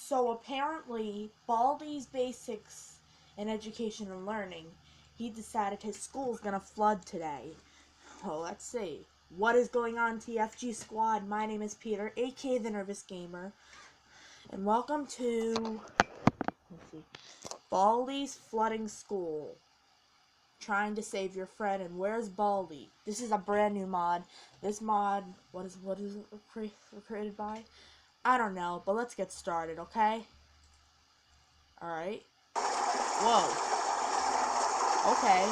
So apparently, Baldis Basics in Education and Learning, he decided his school's gonna flood today. Well, let's see. What is going on, TFG Squad? My name is Peter, aka The Nervous Gamer, and welcome to, Baldi's Flooding School. Trying to save your friend, and where's Baldi? This is a brand new mod. This mod, what is it created by? I don't know, but let's get started, okay? Alright. Whoa. Okay.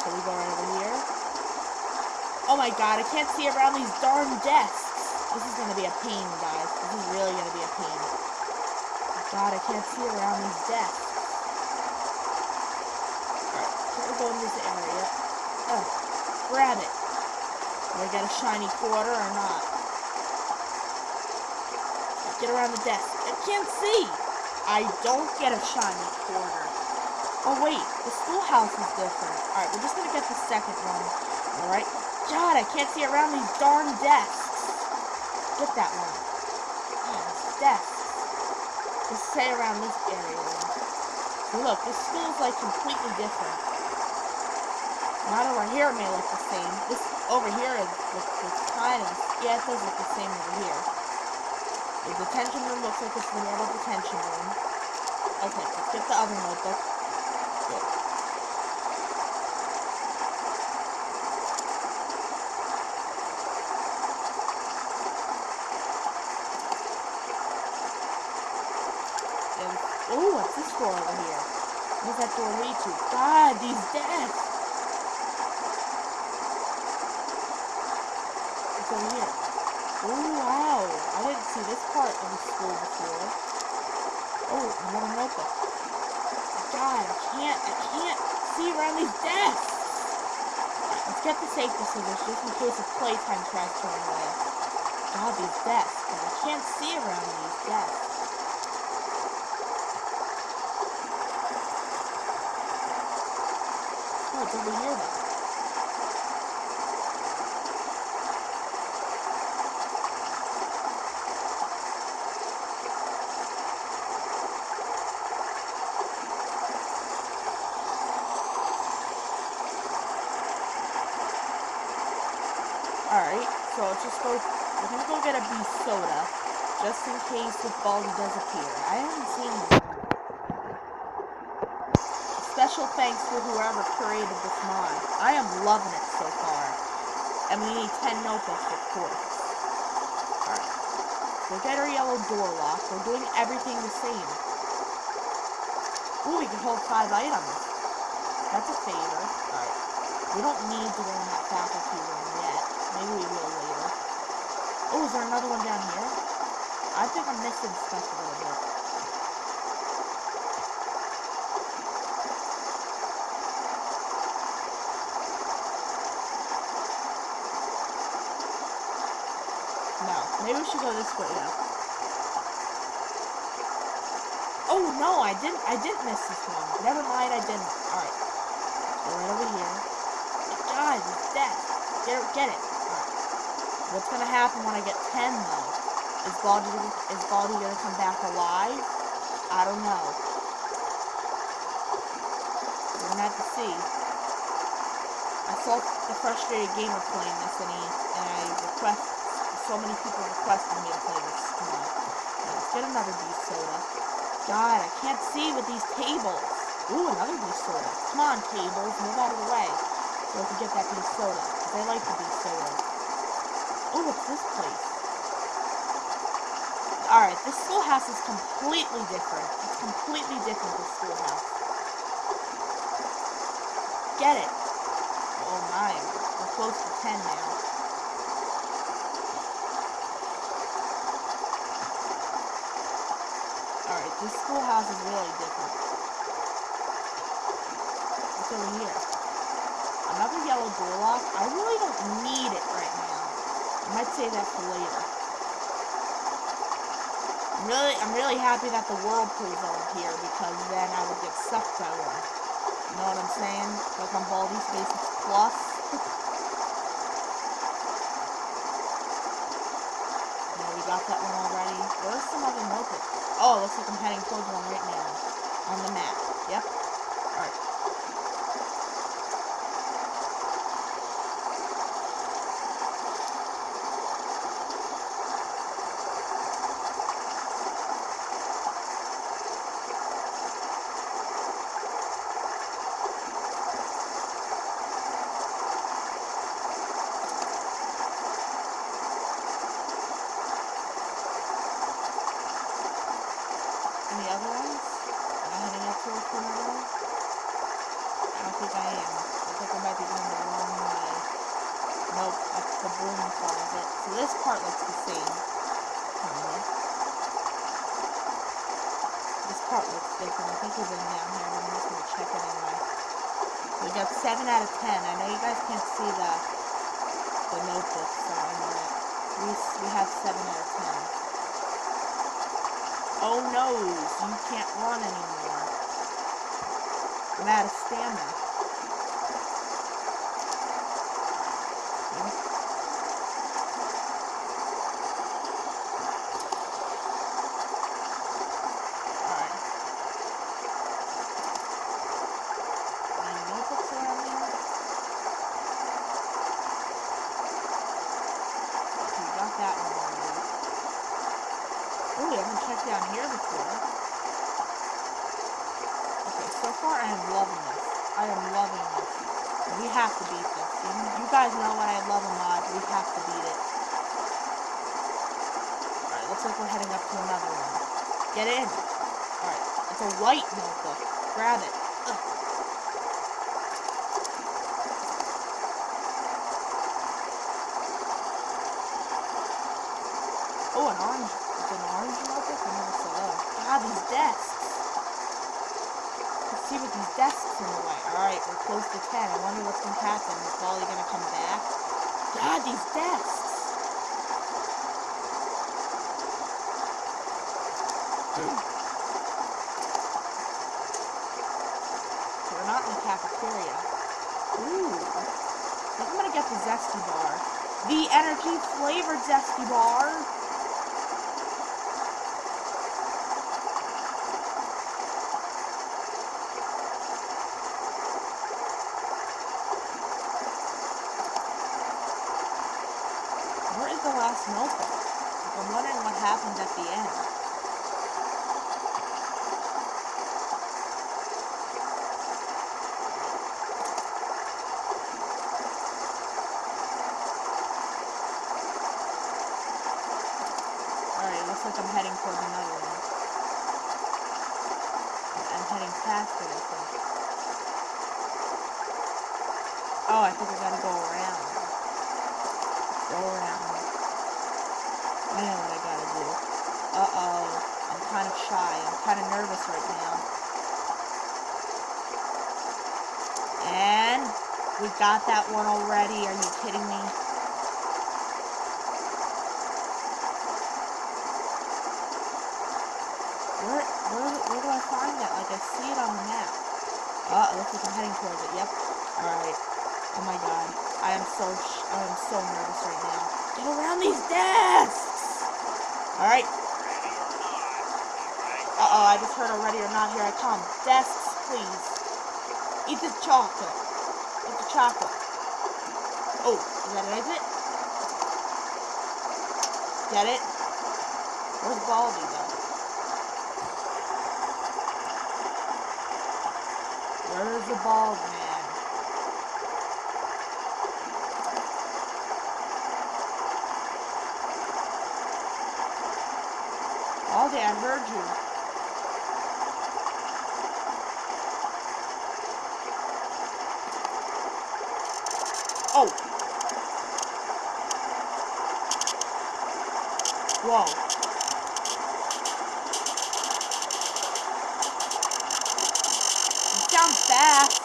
So we go right over here. Oh my god, I can't see around these darn desks. This is gonna be a pain, guys. This is really gonna be a pain. God, I can't see around these desks. Alright, we'll go in this area. Grab it. Do I get a shiny quarter or not? Get around the desk. I can't see. I don't get a shiny quarter. Oh wait, the schoolhouse is different. Alright, we're just gonna get the second one. Alright. God, I can't see around these darn desks. Get that one. Oh, these desks. Just stay around this area then. So look, this school's like completely different. Not over here may look the same. This over here is kind of, yeah, it does look the same over here. The detention room looks like it's the normal detention room. Okay, let's get the other notebook. Good. Oh, what's this door over here? What does that door lead to? God, these desks! What's over here? Oh, wow. I didn't see this part of the school before. Oh, another notebook. God, I can't see around these desks. Alright, let's get the safety scissors just in case of playtime tries to run away. God, these desks. I can't see around these desks. Oh, it's over here though. Alright, so let's just go, we're gonna go get a bee soda, just in case if Baldi does appear. I haven't seen him. Special thanks to whoever created this mod. I am loving it so far. And we need 10 notebooks, of course. Alright, we'll get our yellow door lock. We're doing everything the same. Ooh, we can hold 5 items. That's a favor. Alright, we don't need to go in that faculty room yet. Maybe we will later. Oh, is there another one down here? I think I'm missing stuff a little bit. No, maybe we should go this way though. Oh no, I didn't miss this one. Never mind, I didn't. Alright. Go right over here. God, he's dead. Get it. Alright. What's gonna happen when I get 10 though? Is Baldi gonna come back alive? I don't know. We're gonna have to see. I saw the frustrated gamer playing this and so many people requested me to play this. Come on. Let's get another bee soda. God, I can't see with these tables. Ooh, another bee soda. Come on, tables, move out of the way. So I can get that bee soda. Because I like the bee soda. Oh, what's this place? Alright, this schoolhouse is completely different. It's completely different than schoolhouse. Get it. Oh my, we're close to 10 now. Alright, this schoolhouse is really different. What's over here? Another yellow door lock? I really don't need it right now. I might save that for later. I'm really happy that the whirlpools aren't here because then I would get sucked by one. You know what I'm saying? Like on Baldis Basics Plus. Yeah, we got that one already. Where's some other notebooks? Oh, looks like I'm heading towards one right now. On the map. Yep. Alright. Any other ones? Am I heading up towards another one? I don't think I am. I think I might be going the wrong way. Nope, that's the broom closet. So this part looks the same. Kinda. This part looks different. I think we've been down here, but I'm just gonna check it anyway. We got 7 out of 10. I know you guys can't see the notebook sign, but we have 7 out of 10. Oh no, you can't run anymore. I'm out of stamina. Alright. Any notebooks around here? Okay, we got that one already. Oh, we haven't checked down here before. Okay, so far I am loving this. I am loving this. We have to beat this. You guys know when I love a mod, we have to beat it. Alright, looks like we're heading up to another one. Get in! Alright, it's a white notebook. Grab it. Ugh. Oh, an orange. It's an orange notebook? I never saw that. God, these desks. Let's see what these desks in the way. Alright, we're close to 10. I wonder what's going to happen. Is Baldis going to come back? God, these desks. So we're not in the cafeteria. Ooh. I think I'm going to get the Zesty Bar. The energy flavored Zesty Bar. Where is the last notebook? I'm wondering what happens at the end. Alright, looks like I'm heading towards another one. I'm heading past it, I think. Oh, I think I gotta go around. Go around. I know what I gotta do. Uh-oh. I'm kind of shy. I'm kind of nervous right now. And we got that one already. Are you kidding me? Where do I find that? Like, I see it on the map. It looks like I'm heading towards it. Yep. Alright. Oh my god. I am so nervous right now. Get around these desks! Alright. Uh-oh, I just heard a ready or not. Here I come. Desks, please. Eat the chocolate. Eat the chocolate. Oh, is that an exit? Get it? Where's Baldi, though? Where's the bald man? Baldi, I heard you. Oh! Whoa. Down fast.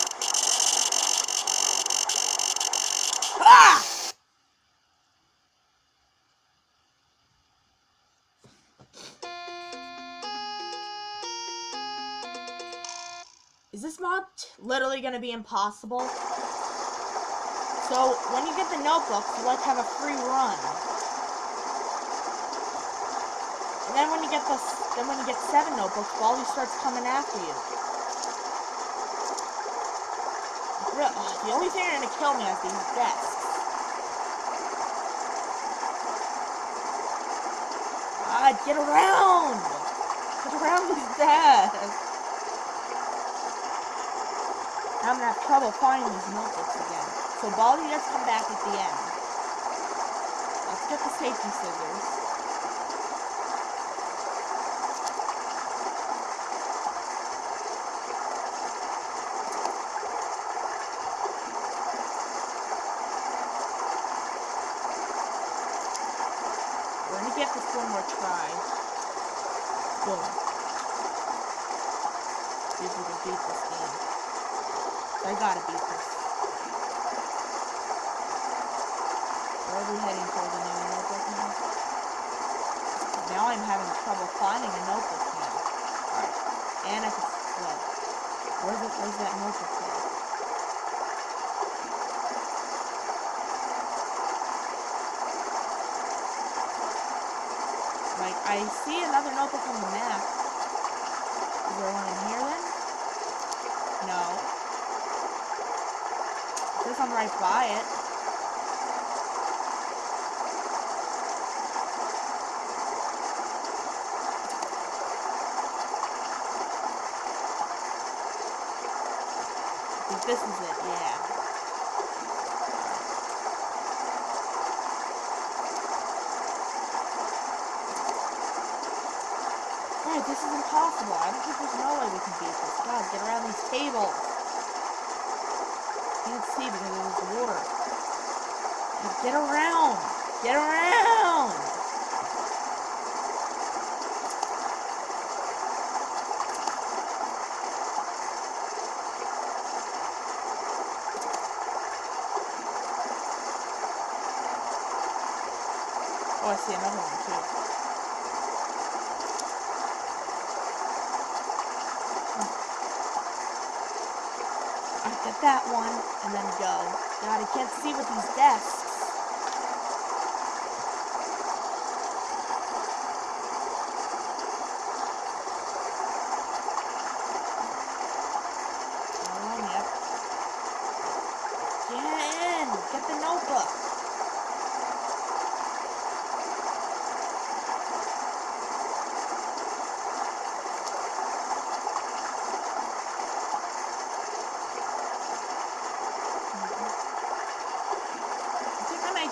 Ah! Is this mod literally going to be impossible? So, when you get the notebooks, you like have a free run. I'm then when you get 7 notebooks, Baldis starts coming after you. The only thing that's gonna kill me is these desks. Get around! Get around these desks! I'm gonna have trouble finding these notebooks again. So Baldi does come back at the end. Let's get the safety scissors. We're gonna get this one more try. Boom. See if we can beat this game. I gotta beat this. Where are we heading for the new notebook now? Now I'm having trouble finding a notebook now. Alright. And I can split. Where's that notebook for? Like, I see another notebook on the map. Is there one in here then? No. It says I'm right by it. I think this is it, yeah. Alright, this is impossible. I don't think there's no way we can beat this. God, get around these tables. Can't see because of this water. Get around! Get around! Oh, I see another one too. Get that one, and then go. God, I can't see with these desks. Yep. Get in! Get the notebook!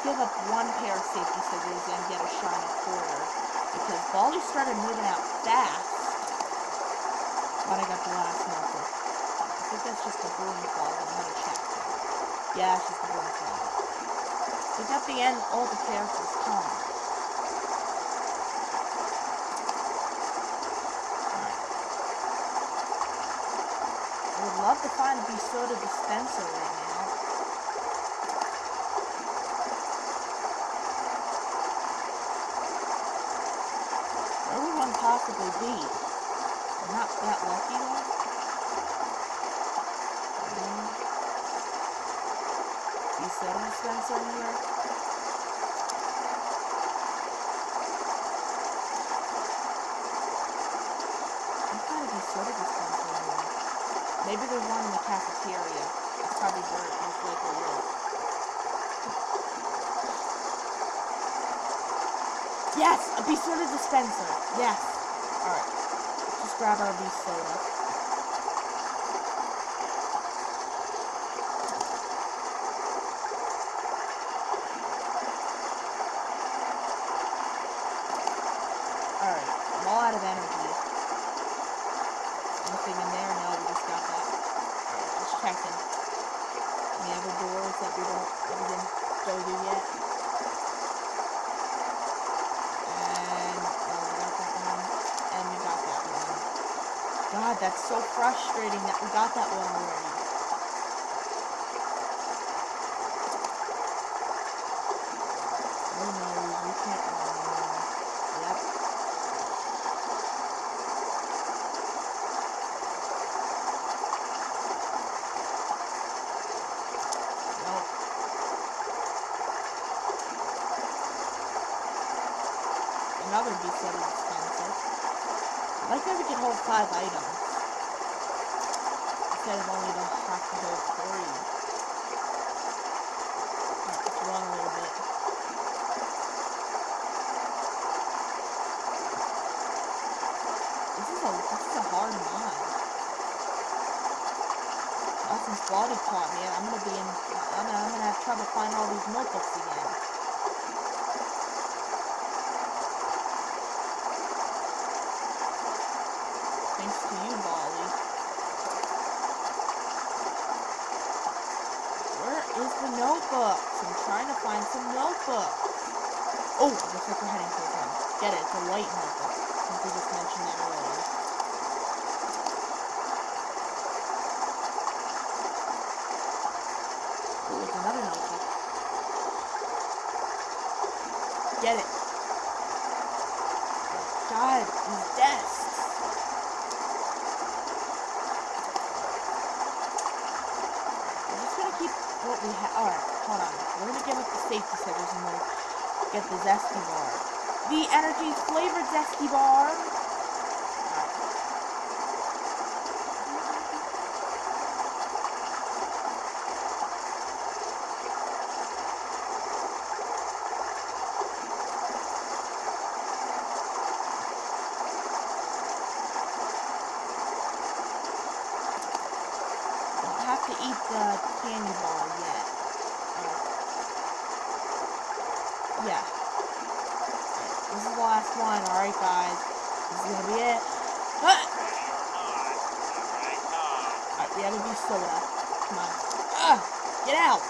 Give up one pair of safety scissors and get a shiny quarter because Baldi started moving out fast. But I got the last notebook. I think that's just the broom closet. I'm gonna check that. Yeah, it's just the broom closet. I think at the end all the characters come. Alright. I would love to find a soda dispenser right now. Possibly be. I'm not that lucky though. Be soda dispenser in here. There's gotta be soda dispenser in here. Maybe there's one in the cafeteria. It's probably dirt, most likely is. Yes! A B soda dispenser! Yes! Alright. Just grab our B soda. Alright. I'm all out of energy. Anything in there? No, we just got that. Alright, just checking. Any other doors that we didn't go to yet? God, that's so frustrating that we got that one already. Oh no, we can't run anymore. Yep. Nope. Another B-soda dispenser. I like that we can hold 5 items instead of only have to hold 3. Alright, let's run a little bit. This is a hard mod. Now since Baldis taught me it, I'm gonna have trouble finding all these notebooks again. Thanks to you, Baldis. Where is the notebooks? I'm trying to find some notebooks. Oh, looks like we're heading towards one. Get it, it's a white notebook. I think we just mentioned that earlier. Oh, it's another notebook. Get it. God, these desks. What we have. Alright, hold on. We're gonna give up the safety scissors and we'll get the zesty bar. The energy flavored zesty bar. Alright. Don't have to eat the candy bar yet. Yeah. This is the last one. Alright, guys. This is gonna be it. Alright, we have to be soda. Come on. Get out!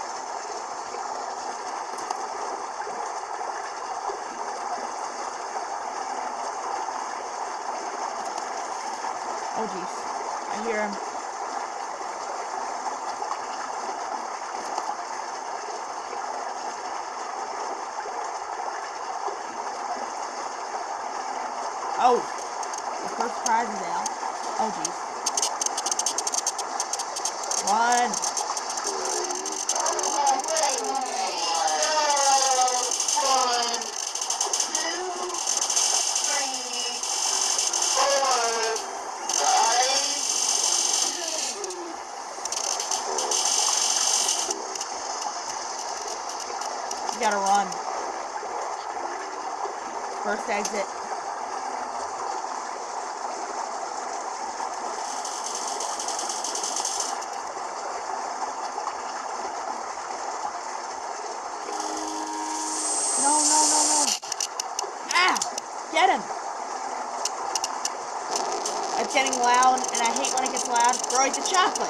Oh, jeez. I hear him. Oh, the first prize is out. Oh, jeez. One. You gotta run. First exit. No. Ah! Get him! It's getting loud, and I hate when it gets loud. Throw the chocolate!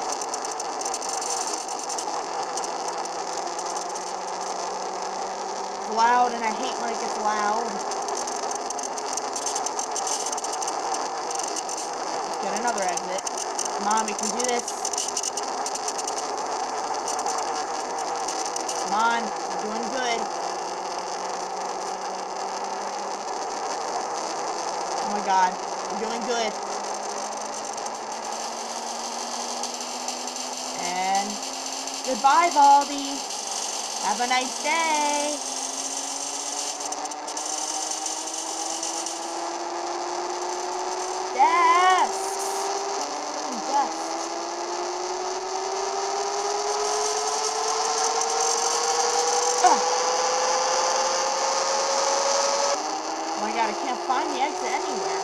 It's loud, and I hate when it gets loud. Let's get another exit. Come on, we can do this. Come on, we're doing good. Oh my god, we're doing good. And goodbye, Baldis. Have a nice day. Yes. Oh my god, I can't find the exit anywhere.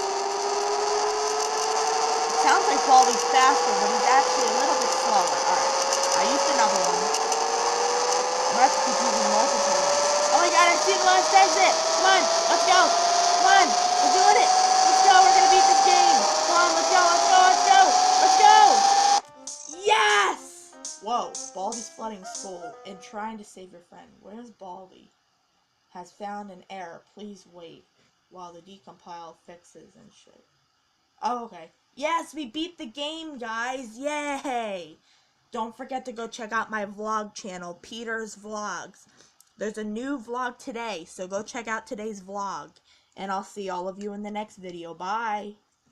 It sounds like Baldis faster, but he's actually a little bit slower. Alright, I used another one. I'm gonna have to keep using multiple ones. Oh my god, I see the last exit! Come on, let's go! Come on, we're doing it! Let's go, we're gonna beat this game! Come on, let's go! Yes! Whoa, Baldis flooding school and trying to save your friend. Where's Baldi? Has found an error. Please wait while the decompile fixes and shit. Oh, okay. Yes, we beat the game, guys. Yay! Don't forget to go check out my vlog channel, Peter's Vlogs. There's a new vlog today, so go check out today's vlog. And I'll see all of you in the next video. Bye!